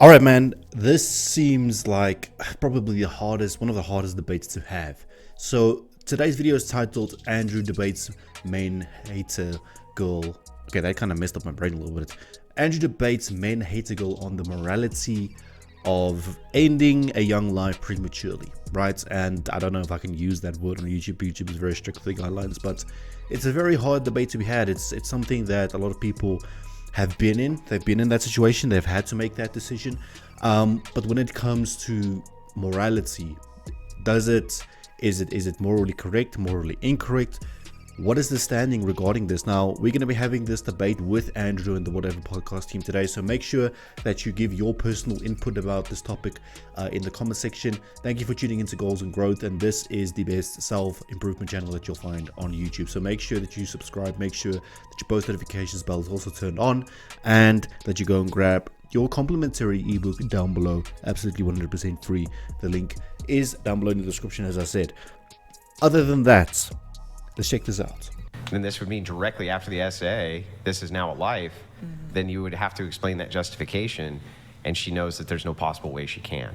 All right, man. This seems like probably one of the hardest debates to have. So today's video is titled Andrew debates main hater girl. Okay, that kind of messed up my brain a little bit. Andrew debates main hater girl on the morality of ending a young life prematurely, right? And I don't know if I can use that word on YouTube. YouTube is very strict with the guidelines, but it's a very hard debate to be had. It's something that a lot of people have been in. They've been in that situation. They've had to make that decision. But when it comes to morality, is it morally correct, morally incorrect? What is the standing regarding this? Now, we're going to be having this debate with Andrew and the Whatever podcast team today. So make sure that you give your personal input about this topic in the comment section. Thank you for tuning into Goals and Growth. And this is the best self-improvement channel that you'll find on YouTube. So make sure that you subscribe. Make sure that your post notifications bell is also turned on. And that you go and grab your complimentary ebook down below. Absolutely 100% free. The link is down below in the description, as I said. Other than that, let's check this out. And this would mean directly after the essay, this is now a life, then you would have to explain that justification, and she knows that there's no possible way she can.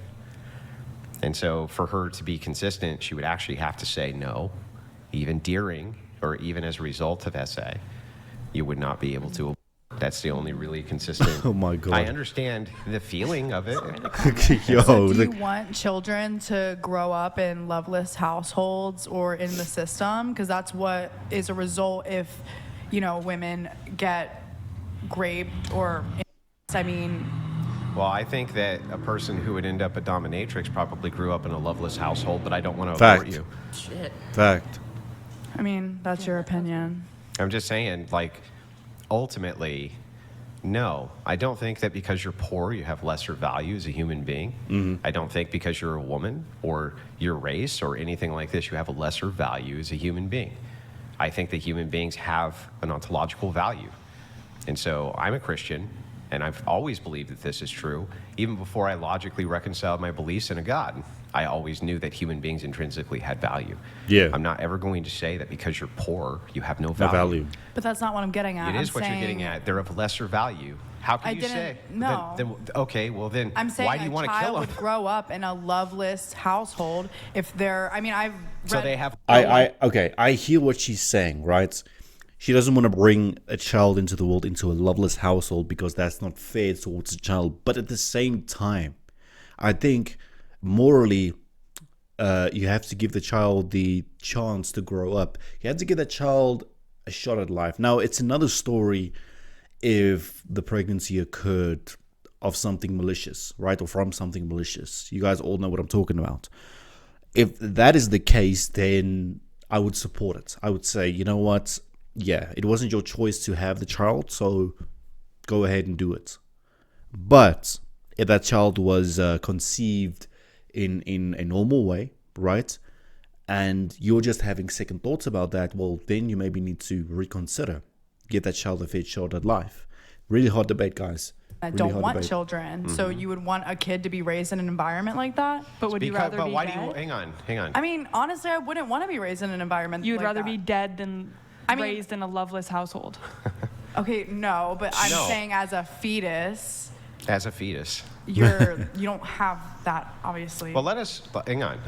And so for her to be consistent, she would actually have to say no, even during or even as a result of essay, you would not be able to. That's the only really consistent. Oh my God. I understand the feeling of it. Yo, So do you want children to grow up in loveless households or in the system? Because that's what is a result if, women get raped or, Well, I think that a person who would end up a dominatrix probably grew up in a loveless household, but I don't want to abort you. Shit. fact. That's your opinion. I'm just saying, ultimately, no. I don't think that because you're poor, you have lesser value as a human being. I don't think because you're a woman or your race or anything like this, you have a lesser value as a human being. I think that human beings have an ontological value. And so I'm a Christian, and I've always believed that this is true. Even before I logically reconciled my beliefs in a God, I always knew that human beings intrinsically had value. Yeah. I'm not ever going to say that because you're poor, you have no No value. value. But that's not what I'm getting at. It is what you're getting at. They're of lesser value. How can I you didn't- say? no. Then I'm saying why do you want a to kill child them? would grow up in a loveless household if they're, I've read... So they have. I hear what she's saying, right? She doesn't want to bring a child into the world into a loveless household because that's not fair towards the child. But at the same time, I think morally, you have to give the child the chance to grow up. You have to give that child a shot at life. Now, it's another story if the pregnancy occurred of something malicious, right? Or from something malicious. You guys all know what I'm talking about. If that is the case, then I would support it. I would say, you know what? Yeah, it wasn't your choice to have the child, so go ahead and do it. But if that child was conceived in a normal way, right? And you're just having second thoughts about that, well, then you maybe need to reconsider. Give that child a fair shot at life. Really hard debate, guys. I Really don't hard want debate. children. So you would want a kid to be raised in an environment like that? But would you rather but be why dead? do you? Hang on. Honestly, I wouldn't want to be raised in an environment You would like rather that. be dead than raised in a loveless household. Okay, no, but I'm No. saying as a fetus, As a fetus. you don't have that, obviously. Well, hang on.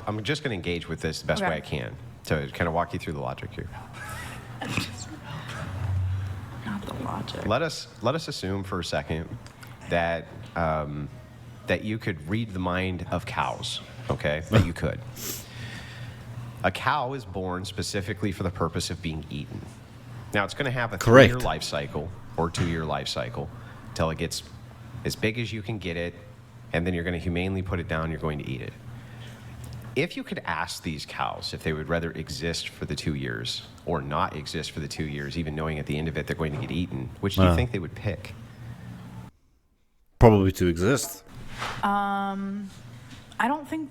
I'm just going to engage with this the best Okay. way I can to kind of walk you through the logic here. Not the logic. Let us assume for a second that that you could read the mind of cows. Okay, that you could. A cow is born specifically for the purpose of being eaten. Now it's going to have a 3-year life cycle or 2-year life cycle until it gets as big as you can get it, and then you're going to humanely put it down. You're going to eat it. If you could ask these cows if they would rather exist for the 2 years or not exist for the 2 years, even knowing at the end of it they're going to get eaten, which do you think they would pick? Probably to exist. I don't think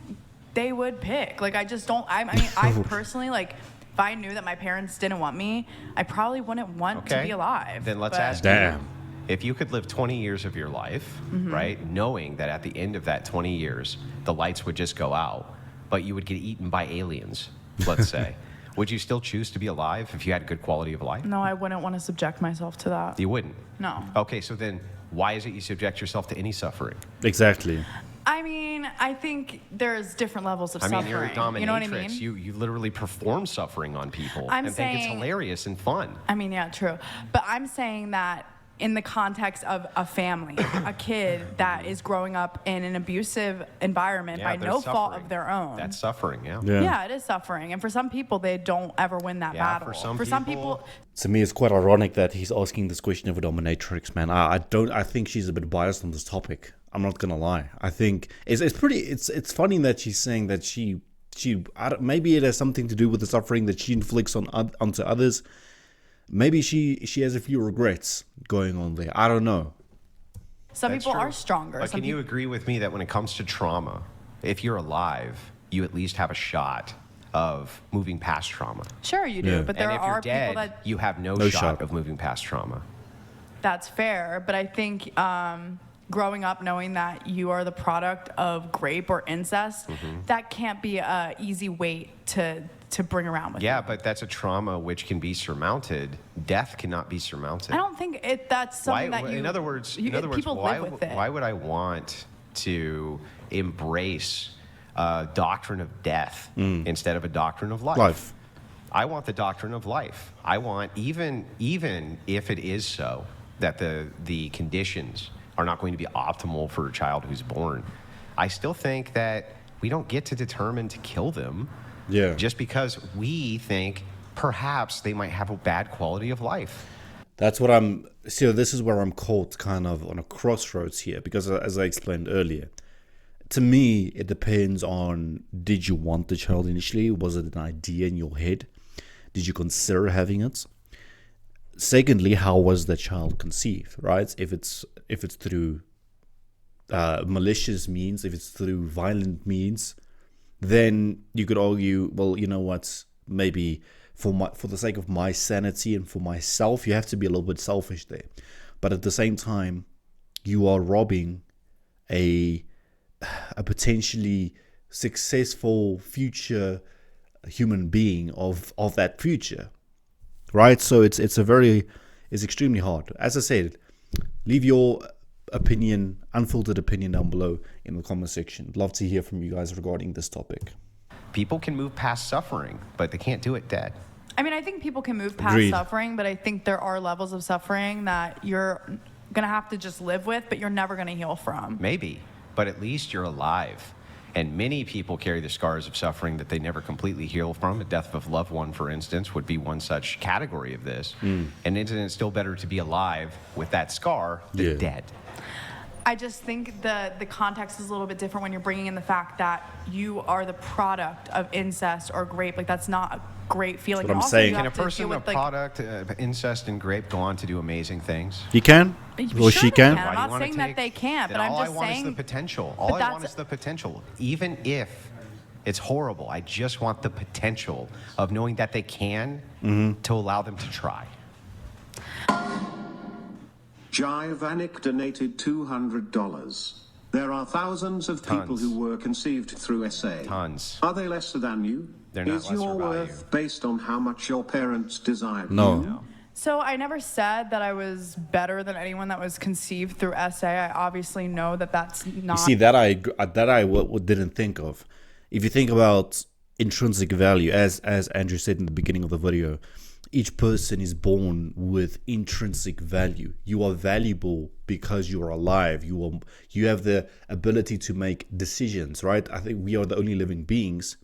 they would pick. I just don't. I personally, if I knew that my parents didn't want me, I probably wouldn't want to be alive. Then let's But- ask Damn. you. If you could live 20 years of your life, right, knowing that at the end of that 20 years, the lights would just go out, but you would get eaten by aliens, let's say, would you still choose to be alive if you had good quality of life? No, I wouldn't want to subject myself to that. You wouldn't? No. Okay, so then why is it you subject yourself to any suffering? Exactly. I mean, I think there's different levels of I suffering. mean, you're a dominatrix. You know what I mean? You literally perform suffering on people I'm and think it's saying- hilarious and fun. I mean, yeah, true. But I'm saying that in the context of a family, a kid that is growing up in an abusive environment by they're no fault suffering. of their own. That's suffering, yeah. Yeah, it is suffering. And for some people, they don't ever win that Yeah, battle. for some people- To me, it's quite ironic that he's asking this question of a dominatrix, man. I think she's a bit biased on this topic. I'm not gonna lie. I think it's funny that she's saying that maybe it has something to do with the suffering that she inflicts onto others. Maybe she has a few regrets going on there. I don't know. Some That's people true. are stronger. But Some can you people, agree with me that when it comes to trauma, if you're alive, you at least have a shot of moving past trauma? sure, you do. Yeah. But there and if are you're dead, people that you have no shot. shot of moving past trauma. that's fair. But I think growing up knowing that you are the product of grape or incest, that can't be a easy weight to bring around with Yeah, you. but that's a trauma which can be surmounted. Death cannot be surmounted. I don't think that's something that you. In other words, people why, live with it. why would I want to embrace a doctrine of death instead of a doctrine of life? I want the doctrine of life. I want, even if it is so that the conditions are not going to be optimal for a child who's born, I still think that we don't get to determine to kill them just because we think perhaps they might have a bad quality of life. That's what this is where I'm caught kind of on a crossroads here, because as I explained earlier, to me, it depends on, did you want the child initially? Was it an idea in your head? Did you consider having it? Secondly, how was the child conceived, right? If it's through malicious means, if it's through violent means, then you could argue, well, you know what, maybe for the sake of my sanity and for myself, you have to be a little bit selfish there. But at the same time, you are robbing a potentially successful future human being of that future, right? So it's extremely hard. As I said, leave your opinion, unfiltered opinion, down below in the comment section. Love to hear from you guys regarding this topic. People can move past suffering, but they can't do it dead. I mean, I think people can move past Agreed. suffering, but I think there are levels of suffering that you're gonna have to just live with, but you're never gonna heal from. Maybe, but at least you're alive. And many people carry the scars of suffering that they never completely heal from. The death of a loved one, for instance, would be one such category of this. And isn't it still better to be alive with that scar than dead? I just think the context is a little bit different when you're bringing in the fact that you are the product of incest or grape. Like, that's not a great feeling. That's what I'm Also, saying. you Can a have to deal person, a with, like, product of incest and grape, go on to do amazing things? He can, Sure or she they can. can. I'm Why do you not wanna saying that take- they can't, then but I'm all just I want saying is the potential. but All I want that's- is the potential. Even if it's horrible, I just want the potential of knowing that they can to allow them to try. Jaivanik donated $200. There are thousands of people Tons. who were conceived through SA. Tons. Are they lesser than you? They're not Is your lesser value. worth based on how much your parents desired No. you? So I never said that I was better than anyone that was conceived through SA. I obviously know that that's not. You see, that I didn't think of. If you think about intrinsic value, as Andrew said in the beginning of the video, each person is born with intrinsic value. You are valuable because you are alive. You have the ability to make decisions, right? I think we are the only living beings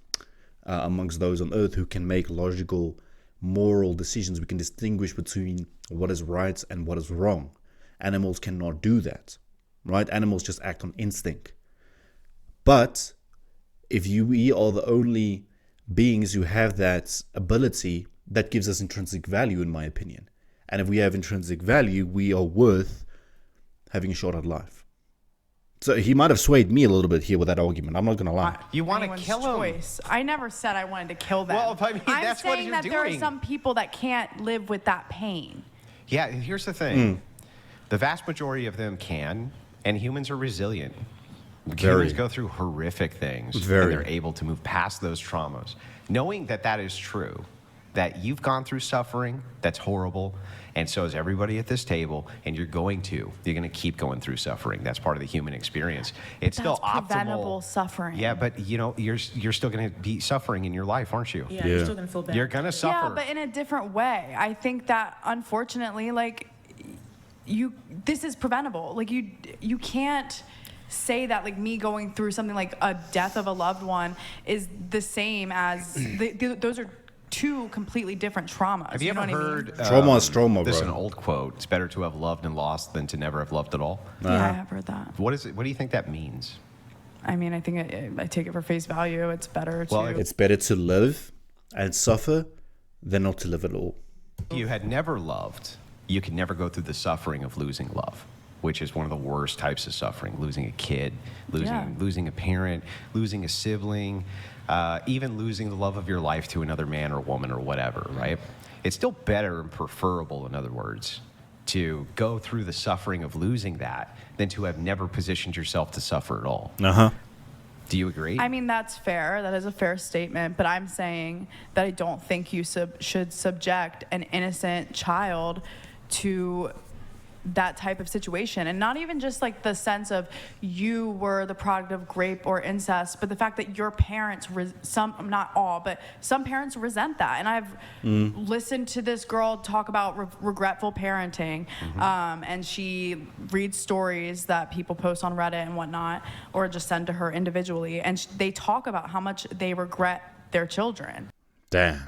amongst those on earth who can make logical, moral decisions. We can distinguish between what is right and what is wrong. Animals cannot do that, right? Animals just act on instinct. But if we are the only beings who have that ability, that gives us intrinsic value, in my opinion. And if we have intrinsic value, we are worth having a shot at life. So he might have swayed me a little bit here with that argument. I'm not going to lie. You want to anyone's kill them. choice. I never said I wanted to kill them. Well, I mean, I'm that's what saying you're that there are doing. some people that can't live with that pain. Yeah, here's the thing. The vast majority of them can, and humans are resilient. Humans go through horrific things, Very. and they're able to move past those traumas. Knowing that that is true, that you've gone through suffering that's horrible, and so is everybody at this table, and you're going to keep going through suffering. That's part of the human experience. It's still optimal. Preventable suffering. Yeah, but you know, you're still going to be suffering in your life, aren't you? Yeah, you're still gonna feel bad. You're going to suffer. Yeah, but in a different way. I think that unfortunately, like, this is preventable. Like, you can't say that, like, me going through something like a death of a loved one is the same as those are two completely different traumas. Have you ever heard Trauma is trauma, this is bro. an old quote. It's better to have loved and lost than to never have loved at all. Yeah, I have heard that. What is it? What do you think that means? I mean, I think I take it for face value. It's better to. Well, It's better to live and suffer than not to live at all. If you had never loved, you could never go through the suffering of losing love, which is one of the worst types of suffering. Losing a kid, losing a parent, losing a sibling, even losing the love of your life to another man or woman or whatever, right? It's still better and preferable, in other words, to go through the suffering of losing that than to have never positioned yourself to suffer at all. Uh-huh. Do you agree? I mean, that's fair. That is a fair statement. But I'm saying that I don't think you should subject an innocent child to that type of situation, and not even just like the sense of you were the product of rape or incest, but the fact that your parents, not all, but some parents resent that. And I've listened to this girl talk about regretful parenting, and she reads stories that people post on Reddit and whatnot, or just send to her individually, and they talk about how much they regret their children. Damn.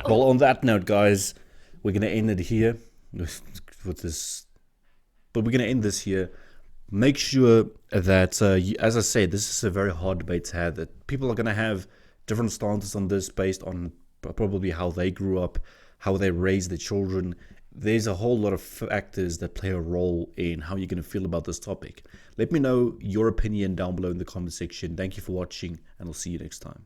Well, on that note, guys, we're gonna end it here with this, but we're gonna end this here. Make sure that, as I said, this is a very hard debate to have. That people are gonna have different stances on this based on probably how they grew up, how they raised their children. There's a whole lot of factors that play a role in how you're gonna feel about this topic. Let me know your opinion down below in the comment section. Thank you for watching, and I'll see you next time.